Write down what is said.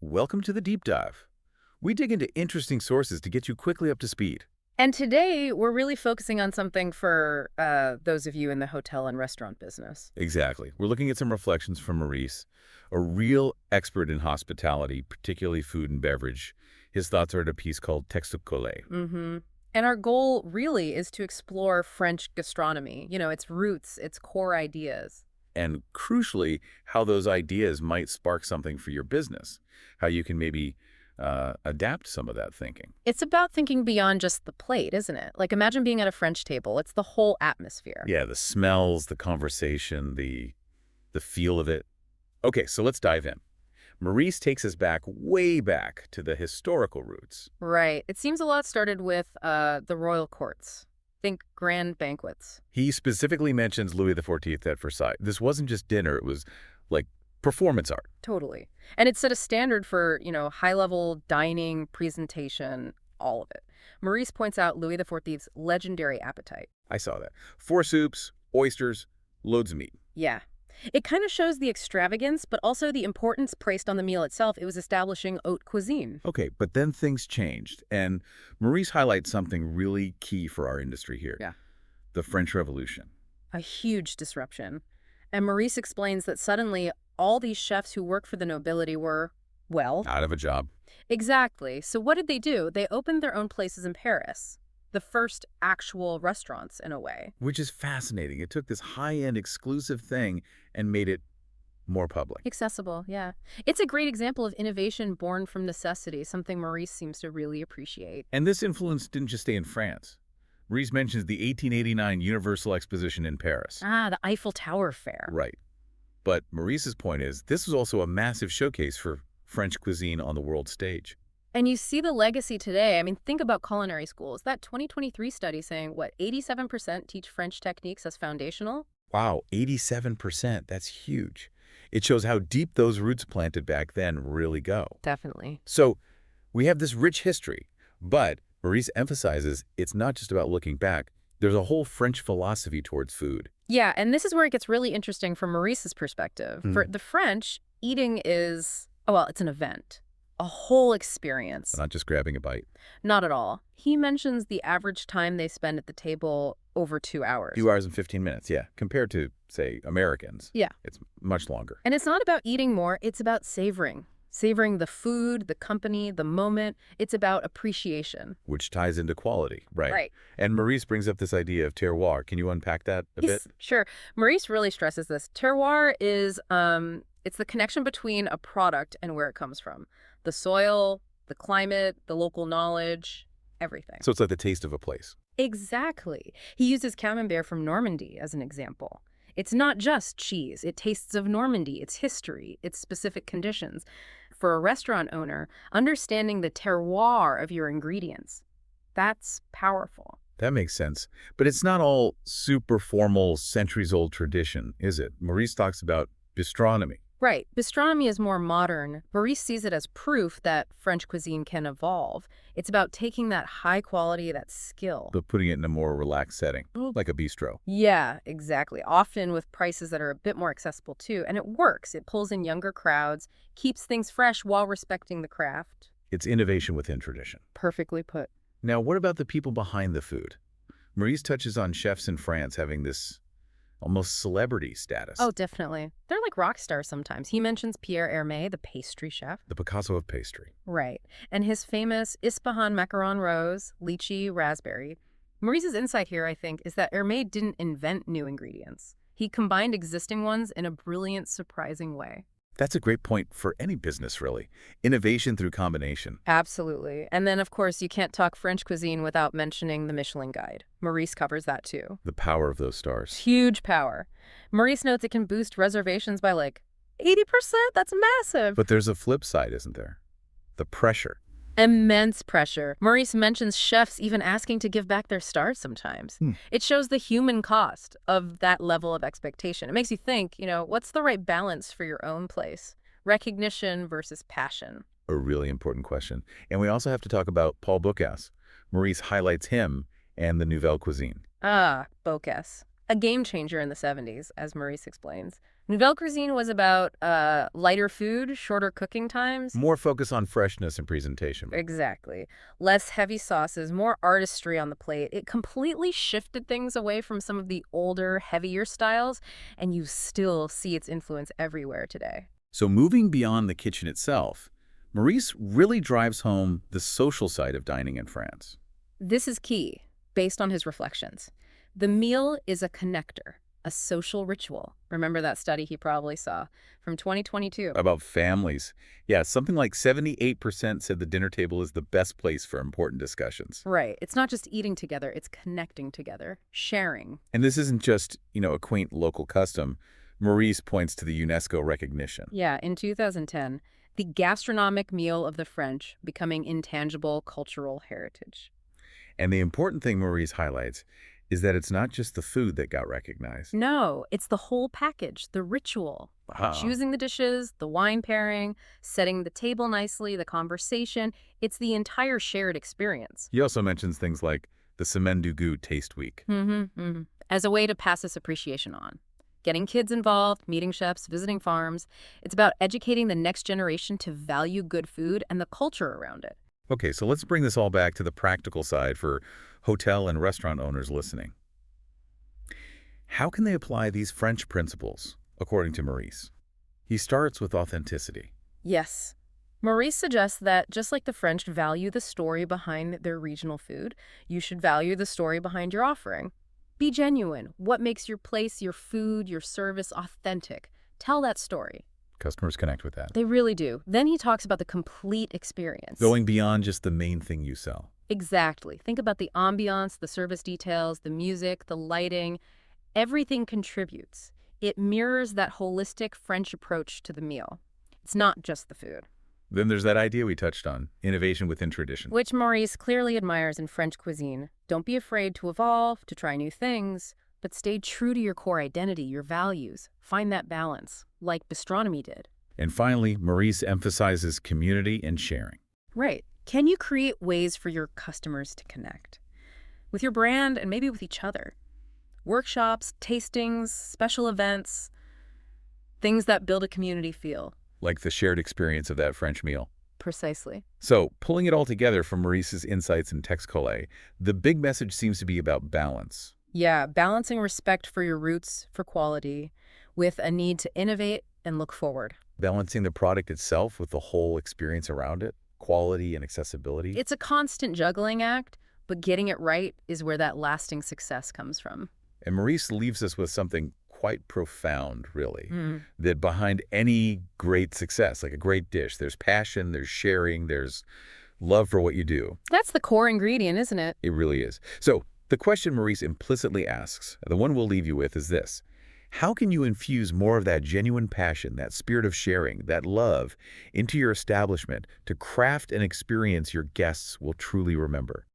Welcome to the Deep Dive. We dig into interesting sources to get you quickly up to speed. And today, we're really focusing on something for those of you in the hotel and restaurant business. Exactly. We're looking at some reflections from Maurice, a real expert in hospitality, particularly food and beverage. His thoughts are at a piece called Texte Collé. Mm-hmm. And our goal really is to explore French gastronomy, its roots, its core ideas. And crucially, how those ideas might spark something for your business, how you can maybe adapt some of that thinking. It's about thinking beyond just the plate, isn't it? Like imagine being at a French table. It's the whole atmosphere. Yeah, the smells, the conversation, the feel of it. Okay, so let's dive in. Maurice takes us back, way back, to the historical roots. Right. It seems a lot started with the royal courts. Think grand banquets. He specifically mentions Louis XIV at Versailles. This wasn't just dinner, it was like performance art. Totally. And it set a standard for, high-level dining, presentation, all of it. Maurice points out Louis XIV's legendary appetite. I saw that. 4 soups, oysters, loads of meat. Yeah. It kind of shows the extravagance, but also the importance placed on the meal itself. It was establishing haute cuisine. Okay, but then things changed, and Maurice highlights something really key for our industry here. Yeah. The French Revolution. A huge disruption. And Maurice explains that suddenly all these chefs who work for the nobility were, well... Out of a job. Exactly. So what did they do? They opened their own places in Paris. The first actual restaurants, in a way. Which is fascinating. It took this high-end exclusive thing and made it more public. Accessible, yeah. It's a great example of innovation born from necessity, something Maurice seems to really appreciate. And this influence didn't just stay in France. Maurice mentions the 1889 Universal Exposition in Paris. Ah, the Eiffel Tower fair. Right. But Maurice's point is, this was also a massive showcase for French cuisine on the world stage. And you see the legacy today. I mean, think about culinary schools. That 2023 study saying, 87% teach French techniques as foundational? Wow, 87%. That's huge. It shows how deep those roots planted back then really go. Definitely. So we have this rich history, but Maurice emphasizes it's not just about looking back. There's a whole French philosophy towards food. Yeah, and this is where it gets really interesting from Maurice's perspective. For the French, eating is, it's an event. A whole experience. Not just grabbing a bite. Not at all. He mentions the average time they spend at the table over 2 hours. 2 hours and 15 minutes, yeah. Compared to, say, Americans. Yeah. It's much longer. And it's not about eating more, it's about savoring. Savoring the food, the company, the moment. It's about appreciation. Which ties into quality, right? Right. And Maurice brings up this idea of terroir. Can you unpack that a bit? Sure. Maurice really stresses this. Terroir is, it's the connection between a product and where it comes from. The soil, the climate, the local knowledge, everything. So it's like the taste of a place. Exactly. He uses camembert from Normandy as an example. It's not just cheese. It tastes of Normandy, its history, its specific conditions. For a restaurant owner, understanding the terroir of your ingredients, that's powerful. That makes sense. But it's not all super formal, centuries-old tradition, is it? Maurice talks about bistronomy. Right. Bistronomy is more modern. Maurice sees it as proof that French cuisine can evolve. It's about taking that high quality, that skill. But putting it in a more relaxed setting, like a bistro. Yeah, exactly. Often with prices that are a bit more accessible too. And it works. It pulls in younger crowds, keeps things fresh while respecting the craft. It's innovation within tradition. Perfectly put. Now, what about the people behind the food? Maurice touches on chefs in France having this almost celebrity status. Oh, definitely. They're like rock stars sometimes. He mentions Pierre Hermé, the pastry chef. The Picasso of pastry. Right. And his famous Ispahan macaron rose, lychee, raspberry. Maurice's insight here, I think, is that Hermé didn't invent new ingredients. He combined existing ones in a brilliant, surprising way. That's a great point for any business, really. Innovation through combination. Absolutely. And then, of course, you can't talk French cuisine without mentioning the Michelin Guide. Maurice covers that, too. The power of those stars. Huge power. Maurice notes it can boost reservations by, 80%? That's massive. But there's a flip side, isn't there? The pressure. Immense pressure. Maurice mentions chefs even asking to give back their stars sometimes. It shows the human cost of that level of expectation. It makes you think, what's the right balance for your own place? Recognition versus passion. A really important question. And we also have to talk about Paul Bocuse. Maurice highlights him and the Nouvelle Cuisine. Ah, Bocuse. A game changer in the 70s, as Maurice explains. Nouvelle cuisine was about lighter food, shorter cooking times. More focus on freshness and presentation. Exactly. Less heavy sauces, more artistry on the plate. It completely shifted things away from some of the older, heavier styles, and you still see its influence everywhere today. So moving beyond the kitchen itself, Maurice really drives home the social side of dining in France. This is key, based on his reflections. The meal is a connector, a social ritual. Remember that study he probably saw from 2022? About families. Yeah, something like 78% said the dinner table is the best place for important discussions. Right. It's not just eating together, it's connecting together, sharing. And this isn't just, a quaint local custom. Maurice points to the UNESCO recognition. Yeah, in 2010, the gastronomic meal of the French becoming intangible cultural heritage. And the important thing Maurice highlights is that it's not just the food that got recognized. No, it's the whole package, the ritual. Ah. Choosing the dishes, the wine pairing, setting the table nicely, the conversation. It's the entire shared experience. He also mentions things like the Semaine du Goût Taste Week. As a way to pass this appreciation on. Getting kids involved, meeting chefs, visiting farms. It's about educating the next generation to value good food and the culture around it. Okay, so let's bring this all back to the practical side for hotel and restaurant owners listening. How can they apply these French principles, according to Maurice? He starts with authenticity. Yes. Maurice suggests that just like the French value the story behind their regional food, you should value the story behind your offering. Be genuine. What makes your place, your food, your service authentic? Tell that story. Customers connect with that. They really do. Then he talks about the complete experience. Going beyond just the main thing you sell. Exactly. Think about the ambiance, the service details, the music, the lighting. Everything contributes. It mirrors that holistic French approach to the meal. It's not just the food. Then there's that idea we touched on, innovation within tradition. Which Maurice clearly admires in French cuisine. Don't be afraid to evolve, to try new things, but stay true to your core identity, your values. Find that balance, like Gastronomy did. And finally, Maurice emphasizes community and sharing. Right. Can you create ways for your customers to connect? With your brand and maybe with each other. Workshops, tastings, special events, things that build a community feel. Like the shared experience of that French meal. Precisely. So, pulling it all together from Maurice's insights in Tex Colle, the big message seems to be about balance. Yeah, balancing respect for your roots, for quality, with a need to innovate and look forward. Balancing the product itself with the whole experience around it, quality and accessibility. It's a constant juggling act, but getting it right is where that lasting success comes from. And Maurice leaves us with something quite profound, really, that behind any great success, like a great dish, there's passion, there's sharing, there's love for what you do. That's the core ingredient, isn't it? It really is. So the question Maurice implicitly asks, the one we'll leave you with, is this. How can you infuse more of that genuine passion, that spirit of sharing, that love into your establishment to craft an experience your guests will truly remember?